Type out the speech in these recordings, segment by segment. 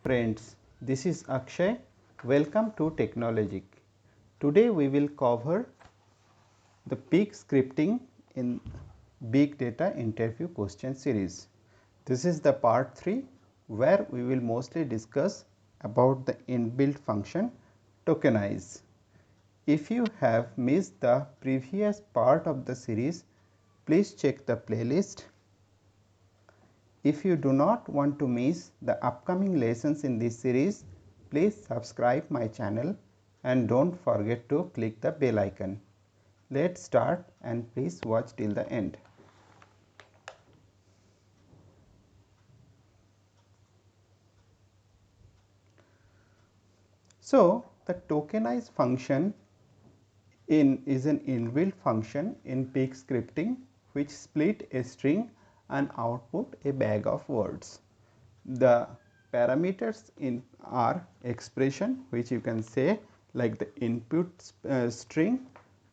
Friends, this is Akshay. Welcome to TeKnowledGeek. Today we will cover the peak scripting in Big Data Interview question series. This is the part 3 where we will mostly discuss about the inbuilt function tokenize. If you have missed the previous part of the series, please check the playlist. If you do not want to miss the upcoming lessons in this series, please subscribe my channel and don't forget to click the bell icon. Let's start and please watch till the end. So, the tokenize function is an inbuilt function in peak scripting which split a string and output a bag of words. The parameters are expression which you can say like the input string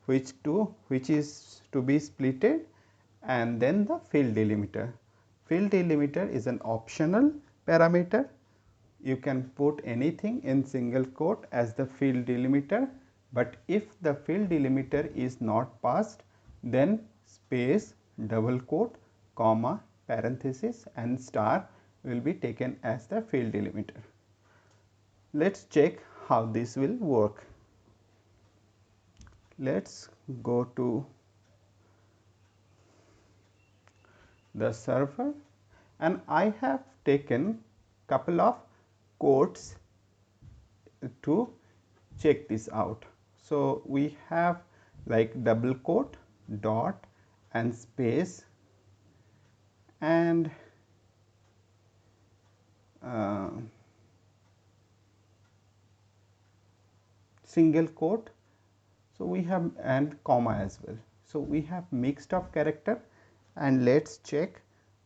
which is to be splitted, and then the field delimiter. Field delimiter is an optional parameter. You can put anything in single quote as the field delimiter, but if the field delimiter is not passed, then space, double quote, comma, parenthesis and star will be taken as the field delimiter. Let's check how this will work. Let's go to the server, and I have taken couple of quotes to check this out. So we have like double quote, dot and space and single quote. So we have and comma as well. So we have mixed of character, and let's check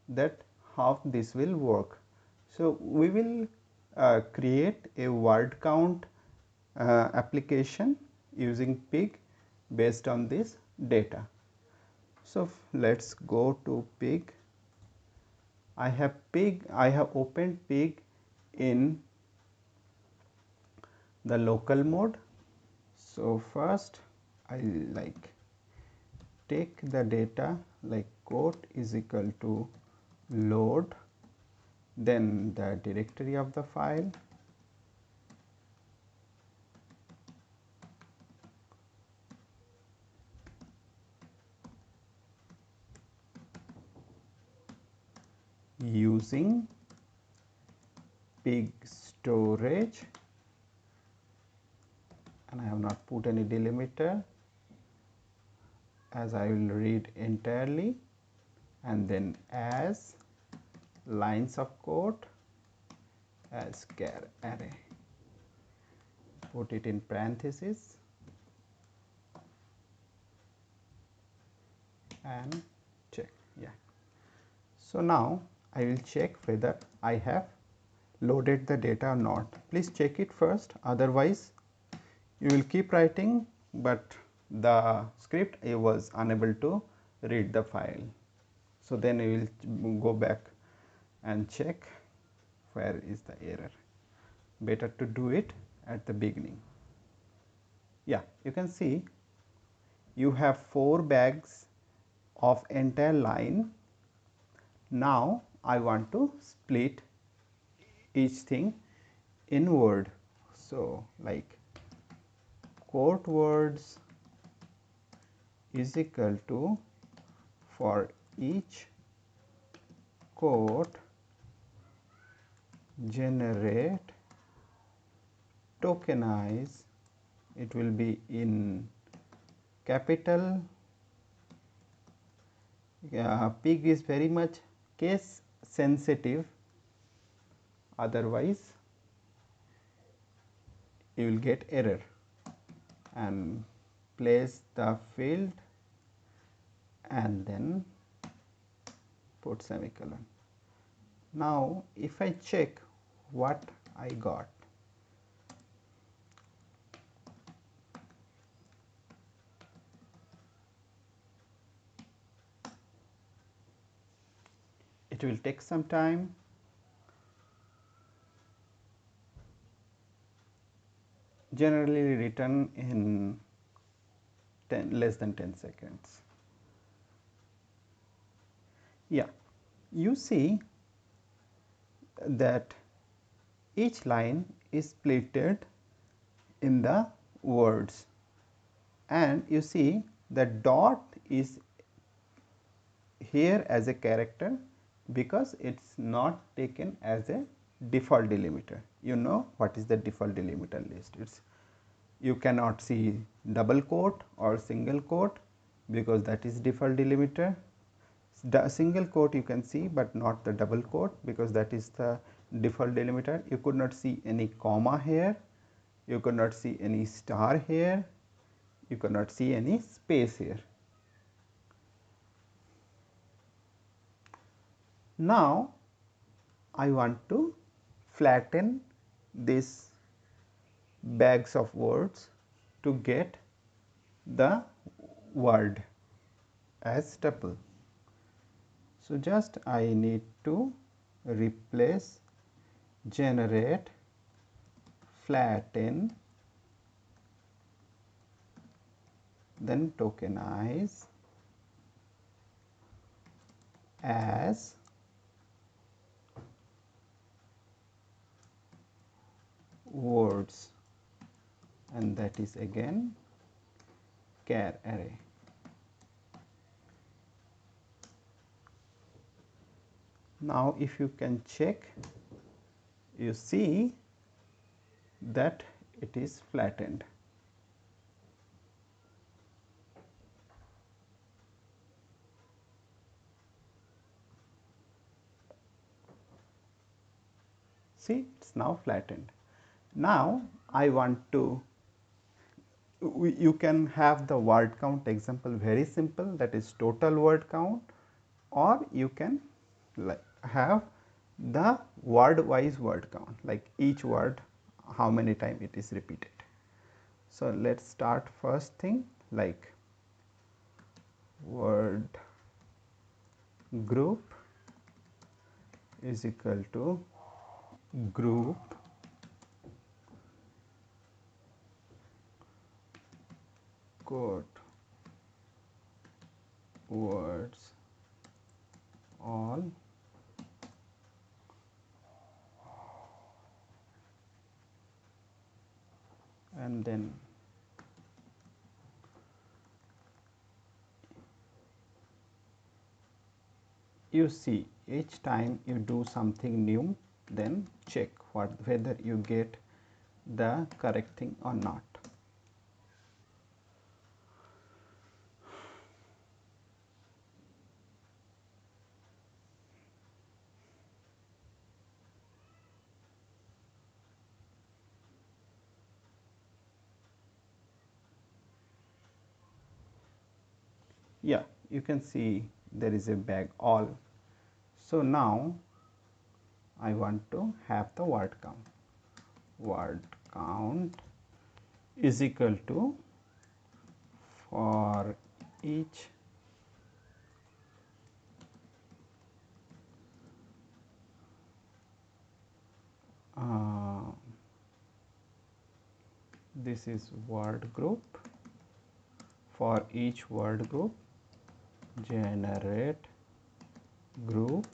that how this will work. So we will create a word count application using pig based on this data. So let's go to pig. I have opened pig in the local mode. So first I like take the data like quote is equal to load, then the directory of the file, using pig storage, and I have not put any delimiter as I will read entirely, and then as lines of code as char array, put it in parentheses and check. Yeah. So now I will check whether I have loaded the data or not. Please check it first, otherwise you will keep writing but the script was unable to read the file. So then you will go back and check where is the error. Better to do it at the beginning. Yeah, you can see you have 4 bags of entire line. Now I want to split each thing in word. So like quote words is equal to, for each quote generate tokenize, it will be in capital. Pig is very much case sensitive, otherwise you will get error, and place the field and then put semicolon. Now if I check what I got, it will take some time. generally written in less than 10 seconds. Yeah, you see that each line is splitted in the words, and you see the dot is here as a character because it's not taken as a default delimiter. You know what is the default delimiter list? It's you cannot see double quote or single quote because that is default delimiter. The single quote you can see but not the double quote because that is the default delimiter. You could not see any comma here, you could not see any star here, you could not see any space here. Now I want to flatten these bags of words to get the word as tuple. So just I need to replace generate flatten then tokenize as words, and that is again char array. Now if you can check, you see that it is flattened. See, it's now flattened. Now I want to, you can have the word count example very simple, that is total word count, or you can have the word wise word count, like each word how many times it is repeated. So let's start first thing, like word group is equal to group quote words all and then you see each time you do something new, then check whether you get the correct thing or not. Yeah, you can see there is a bag all. So now I want to have the word count. Word count is equal to, for each this is word group, for each word group generate group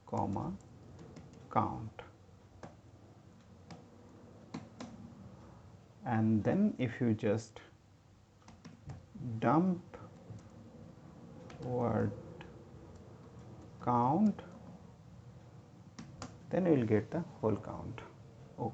comma count, and then if you just dump word count, then you will get the whole count. Oh.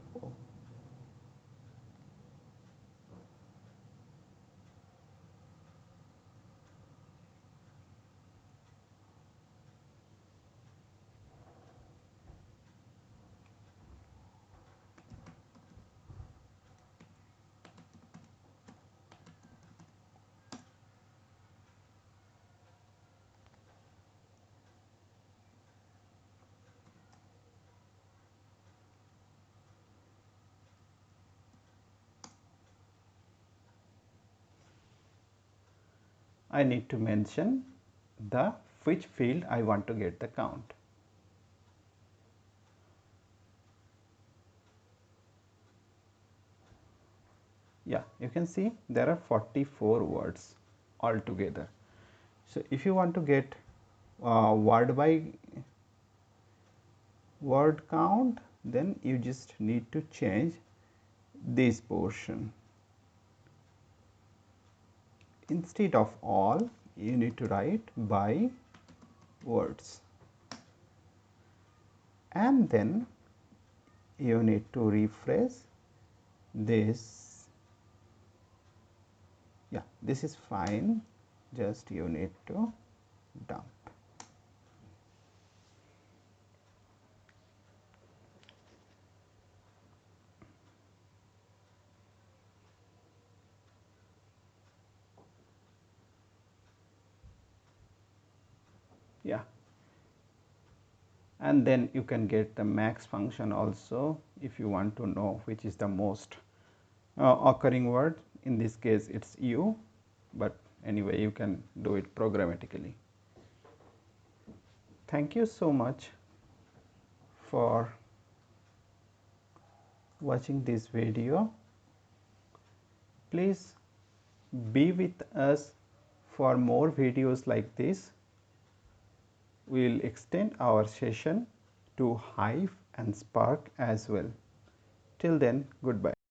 I need to mention the which field I want to get the count. Yeah, you can see there are 44 words altogether. So if you want to get word by word count, then you just need to change this portion. Instead of all, you need to write by words, and then you need to refresh this. Yeah, this is fine, just you need to dump. Yeah, and then you can get the max function also if you want to know which is the most occurring word. In this case it's you, but anyway you can do it programmatically. Thank you so much for watching this video. Please be with us for more videos like this. We will extend our session to Hive and Spark as well. Till then, goodbye.